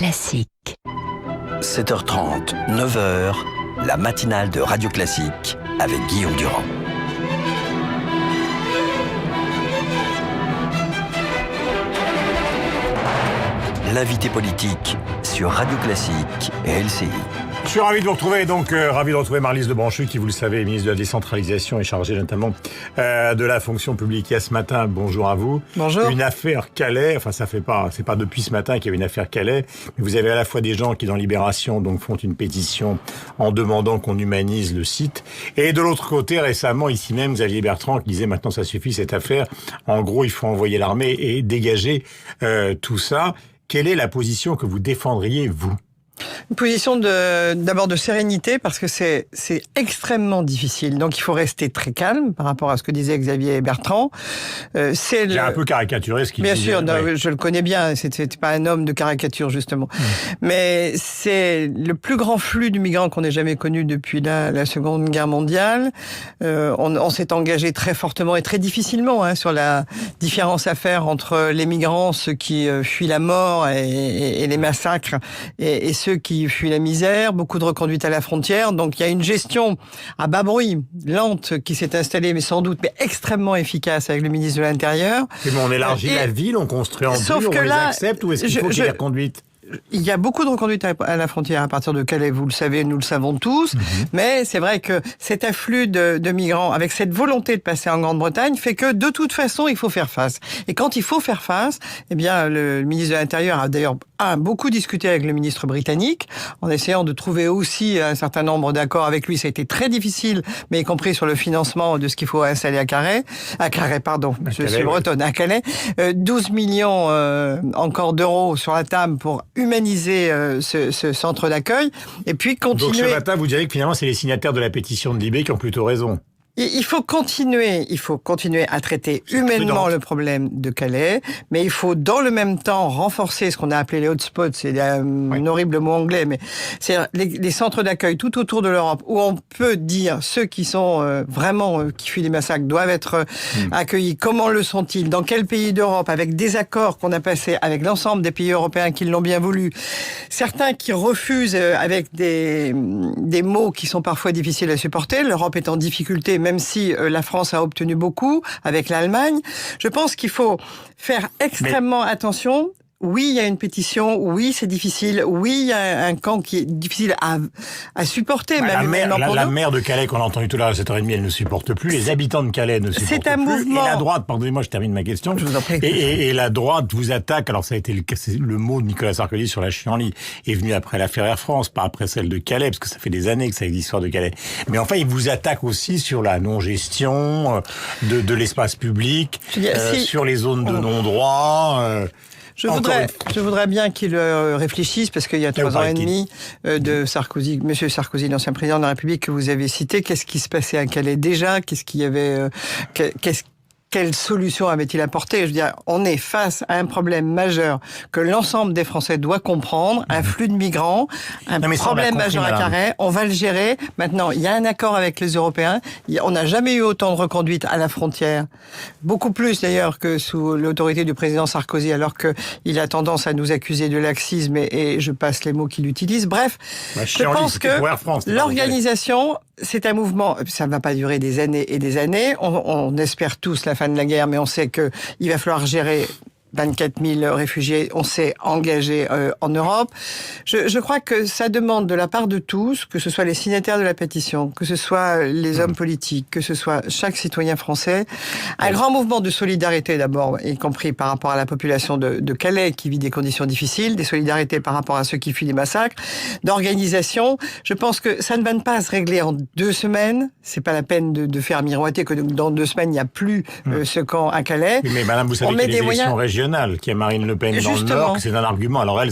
Classique. 7h30, 9h, la matinale de Radio Classique avec Guillaume Durand. L'invité politique sur Radio Classique et LCI. Je suis ravi de vous retrouver, ravi de retrouver Marlise Lebranchu, qui, vous le savez, ministre de la décentralisation et chargée notamment de la fonction publique. Il y a ce matin, bonjour à vous. Bonjour. Une affaire Calais, enfin c'est pas depuis ce matin qu'il y a une affaire Calais, mais vous avez à la fois des gens qui dans Libération font une pétition en demandant qu'on humanise le site, et de l'autre côté, récemment, ici même, Xavier Bertrand qui disait maintenant ça suffit cette affaire, en gros il faut envoyer l'armée et dégager tout ça. Quelle est la position que vous défendriez, vous ? Une position d'abord de sérénité, parce que c'est extrêmement difficile. Donc il faut rester très calme par rapport à ce que disait Xavier Bertrand. J'ai un peu caricaturé ce qu'il disait. Bien sûr, ouais. Je le connais bien. C'était pas un homme de caricature justement. Mais c'est le plus grand flux de migrants qu'on ait jamais connu depuis la Seconde Guerre mondiale. On s'est engagé très fortement et très difficilement sur la différence à faire entre les migrants, ceux qui fuient la mort et les massacres, et ceux qui fuient la misère, beaucoup de reconduites à la frontière. Donc il y a une gestion à bas bruit, lente, qui s'est installée, mais sans doute, mais extrêmement efficace avec le ministre de l'Intérieur. Mais on élargit la ville, on construit en dur, on les accepte, ou est-ce qu'il faut qu'il y ait la reconduite ? Il y a beaucoup de reconduites à la frontière à partir de Calais, vous le savez, nous le savons tous. Mais c'est vrai que cet afflux de migrants, avec cette volonté de passer en Grande-Bretagne, fait que de toute façon, il faut faire face. Et quand il faut faire face, eh bien, le ministre de l'Intérieur a d'ailleurs beaucoup discuté avec le ministre britannique, en essayant de trouver aussi un certain nombre d'accords avec lui. Ça a été très difficile, mais y compris sur le financement de ce qu'il faut installer à Calais, je suis bretonne, à Calais. 12 millions encore d'euros sur la table pour humaniser ce centre d'accueil, et puis continuer. Donc ce matin, vous diriez que finalement, c'est les signataires de la pétition de Libé qui ont plutôt raison. Il faut continuer à traiter humainement le problème de Calais, mais il faut dans le même temps renforcer ce qu'on a appelé les hotspots, c'est un horrible mot anglais, mais c'est les centres d'accueil tout autour de l'Europe, où on peut dire ceux qui sont vraiment qui fuient les massacres doivent être accueillis. Comment le sont-ils? Dans quel pays d'Europe? Avec des accords qu'on a passés avec l'ensemble des pays européens qui l'ont bien voulu. Certains qui refusent avec des mots qui sont parfois difficiles à supporter. L'Europe est en difficulté, même si la France a obtenu beaucoup avec l'Allemagne. Je pense qu'il faut faire extrêmement attention. Oui, il y a une pétition. Oui, c'est difficile. Oui, il y a un camp qui est difficile à supporter. La maire de Calais, qu'on a entendu tout à l'heure à 7h30, elle ne supporte plus. Les habitants de Calais ne supportent plus. C'est un mouvement. Et la droite, pardonnez-moi, je termine ma question. Je vous en prie. Et la droite vous attaque. Alors, ça a été le mot de Nicolas Sarkozy sur la chienlit est venu après l'affaire Air France, pas après celle de Calais, parce que ça fait des années que ça existe l'histoire de Calais. Mais enfin, il vous attaque aussi sur la non-gestion de l'espace public, sur les zones de non-droit. Je voudrais bien qu'il réfléchisse, parce qu'il y a 3 ans et demi de Sarkozy, Monsieur Sarkozy, l'ancien président de la République que vous avez cité, qu'est-ce qui se passait à Calais déjà? Qu'est-ce qu'il y avait? Quelle solution avait-il apporté? Je veux dire, on est face à un problème majeur que l'ensemble des Français doit comprendre, un flux de migrants, problème majeur à Calais, on va le gérer. Maintenant, il y a un accord avec les Européens, on n'a jamais eu autant de reconduites à la frontière, beaucoup plus d'ailleurs que sous l'autorité du président Sarkozy, alors qu'il a tendance à nous accuser de laxisme, et je passe les mots qu'il utilise. Bref, je pense que l'organisation, c'est un mouvement, ça ne va pas durer des années et des années, on espère tous la fin de la guerre, mais on sait qu'il va falloir gérer 24 000 réfugiés, on s'est engagé en Europe. Je crois que ça demande de la part de tous, que ce soit les signataires de la pétition, que ce soit les hommes politiques, que ce soit chaque citoyen français, un grand mouvement de solidarité d'abord, y compris par rapport à la population de Calais qui vit des conditions difficiles, des solidarités par rapport à ceux qui fuient les massacres, d'organisation. Je pense que ça ne va pas se régler en 2 semaines. C'est pas la peine de faire miroiter que dans 2 semaines, il n'y a plus ce camp à Calais. Oui, mais madame, vous savez qu'il y a des élections régionales qui est Marine Le Pen dans le Nord, que c'est un argument. Alors elle,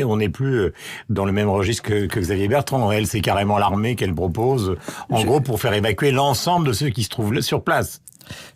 on n'est plus dans le même registre que Xavier Bertrand. Elle, c'est carrément l'armée qu'elle propose, en gros, pour faire évacuer l'ensemble de ceux qui se trouvent sur place.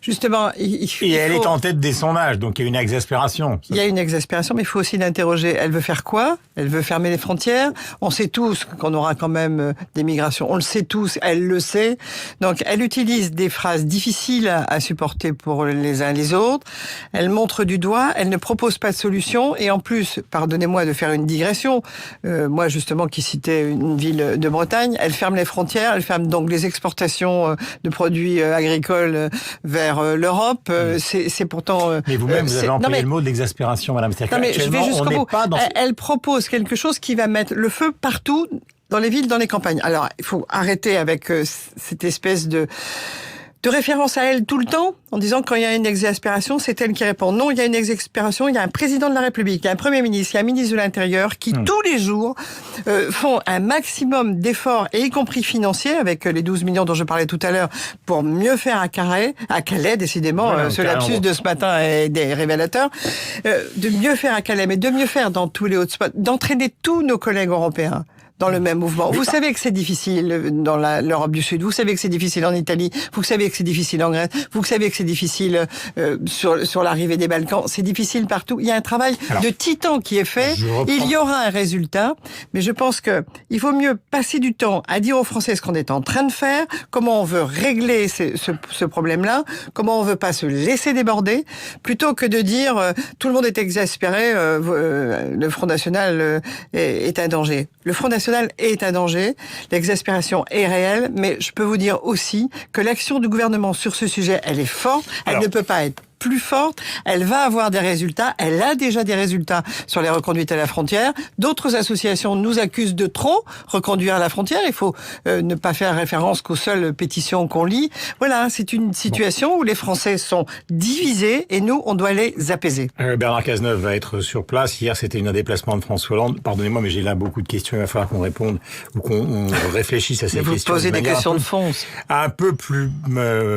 Justement, et elle est en tête des sondages, donc il y a une exaspération. Il y a une exaspération, mais il faut aussi l'interroger. Elle veut faire quoi? Elle veut fermer les frontières. On sait tous qu'on aura quand même des migrations. On le sait tous, elle le sait. Donc, elle utilise des phrases difficiles à supporter pour les uns et les autres. Elle montre du doigt, elle ne propose pas de solution. Et en plus, pardonnez-moi de faire une digression, moi justement qui citais une ville de Bretagne, elle ferme les frontières, elle ferme donc les exportations de produits agricoles vers l'Europe, c'est pourtant... Mais vous-même, vous avez employé le mot de l'exaspération, madame. Non, mais je vais jusqu'au bout. Elle propose quelque chose qui va mettre le feu partout, dans les villes, dans les campagnes. Alors, il faut arrêter avec cette espèce de référence à elle tout le temps, en disant que quand il y a une exaspération, c'est elle qui répond. Non, il y a une exaspération, il y a un président de la République, il y a un Premier ministre, il y a un ministre de l'Intérieur qui, tous les jours, font un maximum d'efforts, et y compris financiers, avec les 12 millions dont je parlais tout à l'heure, pour mieux faire à Calais, décidément, voilà, ce lapsus de ce matin est des révélateurs, de mieux faire à Calais, mais de mieux faire dans tous les autres spots, d'entraîner tous nos collègues européens dans le même mouvement. Vous savez que c'est difficile dans l'Europe du Sud, vous savez que c'est difficile en Italie, vous savez que c'est difficile en Grèce, vous savez que c'est difficile sur l'arrivée des Balkans, c'est difficile partout. Il y a un travail de titan qui est fait, il y aura un résultat, mais je pense que il vaut mieux passer du temps à dire aux Français ce qu'on est en train de faire, comment on veut régler ce problème-là, comment on veut pas se laisser déborder, plutôt que de dire tout le monde est exaspéré, le Front National est un danger. Le Front National est un danger, l'exaspération est réelle, mais je peux vous dire aussi que l'action du gouvernement sur ce sujet, elle est forte, elle ne peut pas être plus forte, elle va avoir des résultats, elle a déjà des résultats sur les reconduites à la frontière. D'autres associations nous accusent de trop reconduire à la frontière, il faut ne pas faire référence qu'aux seules pétitions qu'on lit. Voilà, c'est une situation où les Français sont divisés et nous, on doit les apaiser. Bernard Cazeneuve va être sur place. Hier, c'était un déplacement de François Hollande. Pardonnez-moi, mais j'ai là beaucoup de questions, il va falloir qu'on réponde ou qu'on réfléchisse à ces questions. Vous posez des questions de fond. Un peu plus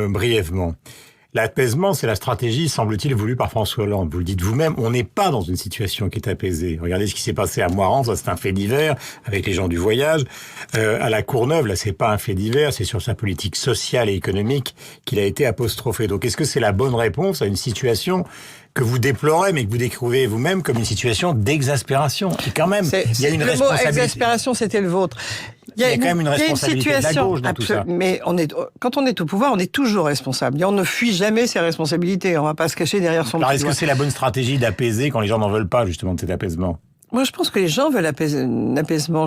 brièvement. L'apaisement, c'est la stratégie, semble-t-il, voulue par François Hollande. Vous le dites vous-même, on n'est pas dans une situation qui est apaisée. Regardez ce qui s'est passé à Moirans, ça c'est un fait divers, avec les gens du voyage. À la Courneuve, là c'est pas un fait divers, c'est sur sa politique sociale et économique qu'il a été apostrophé. Donc est-ce que c'est la bonne réponse à une situation que vous déplorez, mais que vous décrivez vous-même comme une situation d'exaspération? Et quand même, il y a une responsabilité. Le mot exaspération, c'était le vôtre. Il y a quand même une responsabilité de la gauche dans tout ça. Mais quand on est au pouvoir, on est toujours responsable. Et on ne fuit jamais ses responsabilités. On va pas se cacher derrière son petit doigt. Alors, est-ce que c'est la bonne stratégie d'apaiser quand les gens n'en veulent pas, justement, de cet apaisement? Moi, je pense que les gens veulent l'apaisement.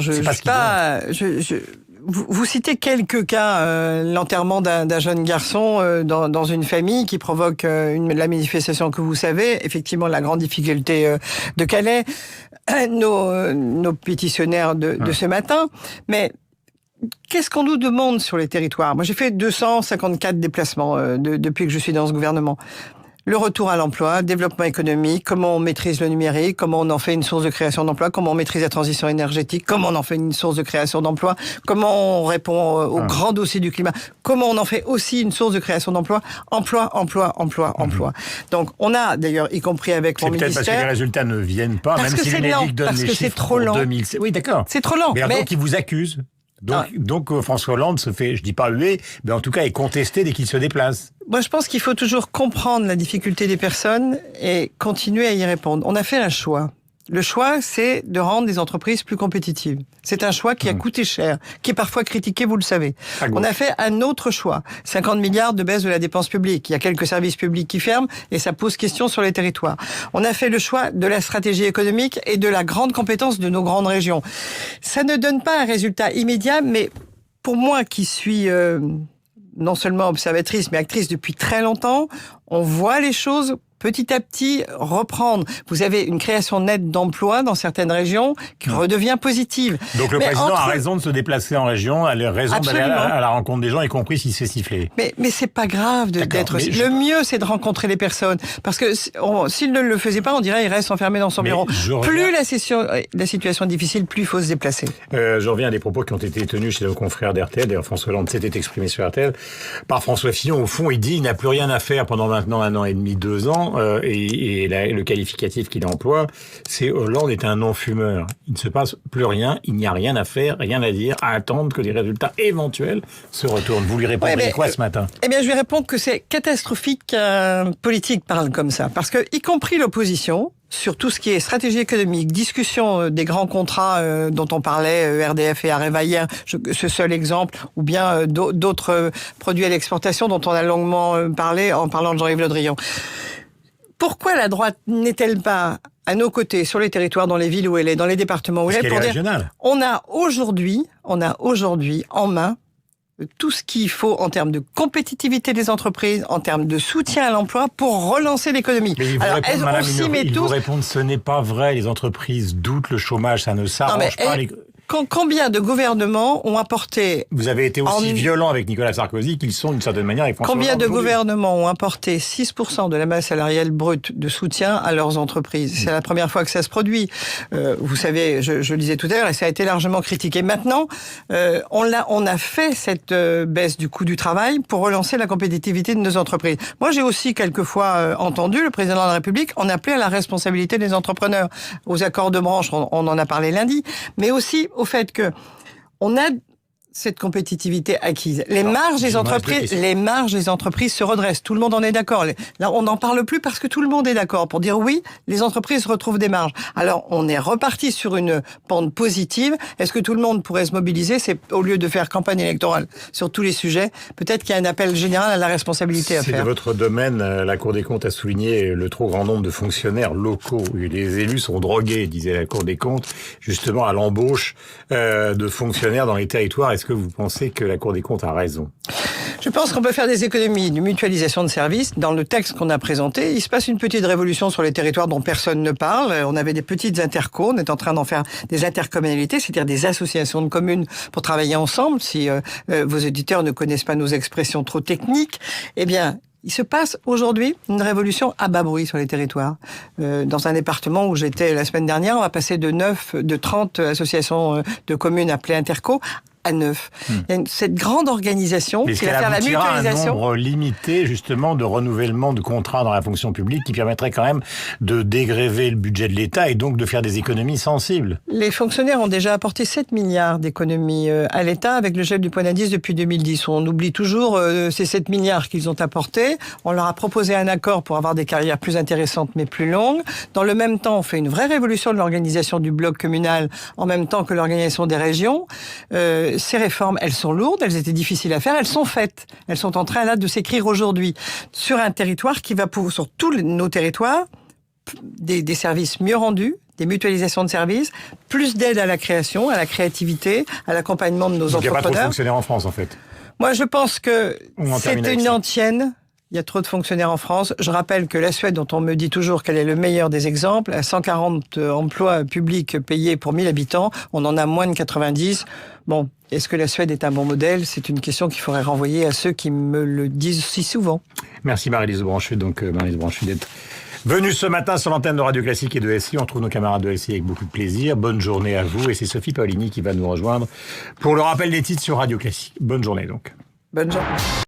Vous citez quelques cas, l'enterrement d'un jeune garçon dans une famille qui provoque la manifestation que vous savez, effectivement la grande difficulté de Calais, nos pétitionnaires de ce matin, mais qu'est-ce qu'on nous demande sur les territoires? Moi j'ai fait 254 déplacements depuis que je suis dans ce gouvernement. Le retour à l'emploi, le développement économique, comment on maîtrise le numérique, comment on en fait une source de création d'emplois, comment on maîtrise la transition énergétique, comment on en fait une source de création d'emplois, comment on répond aux grands dossiers du climat, comment on en fait aussi une source de création d'emplois, emploi. Donc on a d'ailleurs, y compris avec mon ministère... C'est peut-être parce que les résultats ne viennent pas, même si l'UNEDIC donne les chiffres pour 2007. Oui, d'accord. C'est trop lent. Mais donc ils vous accusent. Donc François Hollande se fait, je dis pas huer, mais en tout cas est contesté dès qu'il se déplace. Moi, je pense qu'il faut toujours comprendre la difficulté des personnes et continuer à y répondre. On a fait un choix. Le choix, c'est de rendre les entreprises plus compétitives. C'est un choix qui a coûté cher, qui est parfois critiqué, vous le savez. On a fait un autre choix. 50 milliards de baisse de la dépense publique. Il y a quelques services publics qui ferment et ça pose question sur les territoires. On a fait le choix de la stratégie économique et de la grande compétence de nos grandes régions. Ça ne donne pas un résultat immédiat, mais pour moi qui suis non seulement observatrice, mais actrice depuis très longtemps, on voit les choses petit à petit reprendre. Vous avez une création nette d'emplois dans certaines régions qui redevient positive. Donc le président a raison de se déplacer en région, a raison d'aller à la rencontre des gens, y compris s'il se fait siffler. Mais c'est pas grave d'être... Le mieux, c'est de rencontrer les personnes. Parce que s'il ne le faisait pas, on dirait qu'il reste enfermé dans son bureau. Plus la situation est difficile, plus il faut se déplacer. Je reviens à des propos qui ont été tenus chez nos confrères d'RTL. D'ailleurs, François Hollande s'était exprimé sur RTL. Par François Fillon, au fond, il dit il n'a plus rien à faire pendant maintenant 1 an et demi, 2 ans. Mitterrand, le qualificatif qu'il emploie, c'est Hollande est un non-fumeur. Il ne se passe plus rien, il n'y a rien à faire, rien à dire, à attendre que des résultats éventuels se retournent. Vous lui répondrez quoi ce matin? Eh bien, je lui réponds que c'est catastrophique qu'un politique parle comme ça. Parce que, y compris l'opposition, sur tout ce qui est stratégie économique, discussion des grands contrats dont on parlait, RDF et Areva hier, ce seul exemple, ou bien d'autres produits à l'exportation dont on a longuement parlé en parlant de Jean-Yves Le Drian. Pourquoi la droite n'est-elle pas à nos côtés, sur les territoires, dans les villes où elle est, dans les départements où elle est, pour dire, on a aujourd'hui en main tout ce qu'il faut en termes de compétitivité des entreprises, en termes de soutien à l'emploi pour relancer l'économie. Mais ils vous répondent, ce n'est pas vrai, les entreprises doutent le chômage, ça ne s'arrange pas. Combien de gouvernements ont apporté... Vous avez été aussi violent avec Nicolas Sarkozy qu'ils sont d'une certaine manière avec François Hollande. Combien de gouvernements ont apporté 6% de la masse salariale brute de soutien à leurs entreprises? C'est la première fois que ça se produit. Vous savez, je le disais tout à l'heure, et ça a été largement critiqué. Maintenant, on a fait cette baisse du coût du travail pour relancer la compétitivité de nos entreprises. Moi, j'ai aussi quelquefois entendu le président de la République en appeler à la responsabilité des entrepreneurs, aux accords de branche, on en a parlé lundi, mais aussi au fait que on a cette compétitivité acquise. Les marges des entreprises se redressent. Tout le monde en est d'accord. Là, on n'en parle plus parce que tout le monde est d'accord pour dire oui, les entreprises retrouvent des marges. Alors, on est reparti sur une pente positive. Est-ce que tout le monde pourrait se mobiliser? C'est au lieu de faire campagne électorale sur tous les sujets, peut-être qu'il y a un appel général à la responsabilité à faire. C'est de votre domaine. La Cour des comptes a souligné le trop grand nombre de fonctionnaires locaux. Les élus sont drogués, disait la Cour des comptes, justement à l'embauche de fonctionnaires dans les territoires. Est-ce que vous pensez que la Cour des comptes a raison? Je pense qu'on peut faire des économies de mutualisation de services. Dans le texte qu'on a présenté, il se passe une petite révolution sur les territoires dont personne ne parle. On avait des petites intercos, on est en train d'en faire des intercommunalités, c'est-à-dire des associations de communes pour travailler ensemble. Si vos auditeurs ne connaissent pas nos expressions trop techniques, eh bien, il se passe aujourd'hui une révolution à bas bruit sur les territoires. Dans un département où j'étais la semaine dernière, on va passer de 30 associations de communes appelées interco à 9. Il y a cette grande organisation qui va faire la mutualisation. Un nombre limité, justement, de renouvellement de contrats dans la fonction publique qui permettrait quand même de dégréver le budget de l'État et donc de faire des économies sensibles. Les fonctionnaires ont déjà apporté 7 milliards d'économies à l'État avec le gel du point d'indice depuis 2010. On oublie toujours ces 7 milliards qu'ils ont apportés. On leur a proposé un accord pour avoir des carrières plus intéressantes mais plus longues. Dans le même temps, on fait une vraie révolution de l'organisation du bloc communal en même temps que l'organisation des régions. Ces réformes, elles sont lourdes, elles étaient difficiles à faire, elles sont faites. Elles sont en train là de s'écrire aujourd'hui sur un territoire qui va pouvoir, sur tous nos territoires, des services mieux rendus, des mutualisations de services, plus d'aide à la création, à la créativité, à l'accompagnement de nos entrepreneurs. Il n'y a pas trop de fonctionnaires en France, en fait. Moi, je pense que c'est une antienne. Il y a trop de fonctionnaires en France. Je rappelle que la Suède, dont on me dit toujours qu'elle est le meilleur des exemples, a 140 emplois publics payés pour 1000 habitants. On en a moins de 90. Bon, est-ce que la Suède est un bon modèle? C'est une question qu'il faudrait renvoyer à ceux qui me le disent si souvent. Merci Marie-Lise Branchu, d'être venue ce matin sur l'antenne de Radio Classique et de LCI. On trouve nos camarades de LCI avec beaucoup de plaisir. Bonne journée à vous. Et c'est Sophie Paolini qui va nous rejoindre pour le rappel des titres sur Radio Classique. Bonne journée donc. Bonne journée.